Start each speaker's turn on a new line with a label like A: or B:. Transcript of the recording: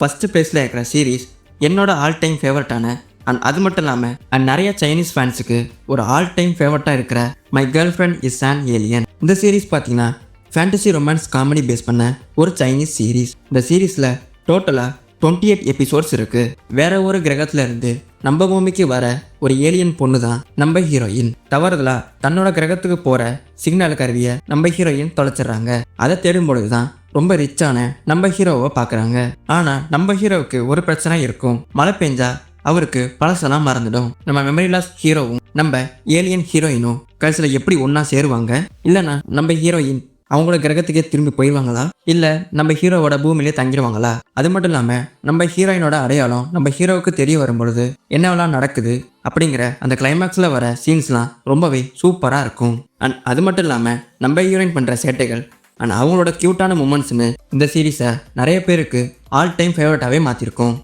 A: First பிளேஸில் இருக்கிற series என்னோட ஆல் டைம் ஃபேவரட்டான அண்ட் அது மட்டும் இல்லாமல் நிறைய சைனீஸ் ஃபேன்ஸுக்கு ஒரு ஆல் டைம் ஃபேவரட்டாக இருக்கிற my girl friend is on alien. இந்த சீரீஸ் பார்த்தீங்கன்னா ஃபேண்டசி ரொமான்ஸ் காமெடி பேஸ் பண்ண ஒரு சைனீஸ் சீரீஸ். இந்த சீரீஸில் டோட்டலாக 28 எபிசோட்ஸ் இருக்குது. வேற ஒரு கிரகத்துல இருந்து நம்ம பூமிக்கு வர ஒரு ஏலியன் பொண்ணு தான் நம்ம ஹீரோயின். தவறுதலா தன்னோட கிரகத்துக்கு போகிற சிக்னல் கருவியை நம்ம ஹீரோயின் தொலைச்சிடுறாங்க. அதை தேடும் பொழுதுதான் ரொம்ப ரிச்சான நம்ம ஹீரோவை பார்க்குறாங்க. ஆனால் நம்ம ஹீரோவுக்கு ஒரு பிரச்சனை இருக்கும். மழை பெஞ்சா அவருக்கு பழசெல்லாம் மறந்துடும். நம்ம மெமரி லாஸ் ஹீரோவும் நம்ம ஏலியன் ஹீரோயினும் கடைசியில் எப்படி ஒன்றா சேருவாங்க, இல்லைனா நம்ம ஹீரோயின் அவங்களோட கிரகத்துக்கே திரும்பி போயிடுவாங்களா, இல்லை நம்ம ஹீரோவோட பூமியிலே தங்கிடுவாங்களா? அது மட்டும் இல்லாமல் நம்ம ஹீரோயினோட அடையாளம் நம்ம ஹீரோவுக்கு தெரிய வரும்பொழுது என்னவெல்லாம் நடக்குது அப்படிங்கிற அந்த கிளைமேக்ஸில் வர சீன்ஸ்லாம் ரொம்பவே சூப்பராக இருக்கும். அண்ட் அது மட்டும் இல்லாமல் நம்ம ஹீரோயின் பண்ணுற சேட்டைகள் அண்ட் அவங்களோட க்யூட்டான மூமெண்ட்ஸ்னு இந்த சீரீஸை நிறைய பேருக்கு ஆல் டைம் ஃபேவரட்டாகவே மாற்றிருக்கும்.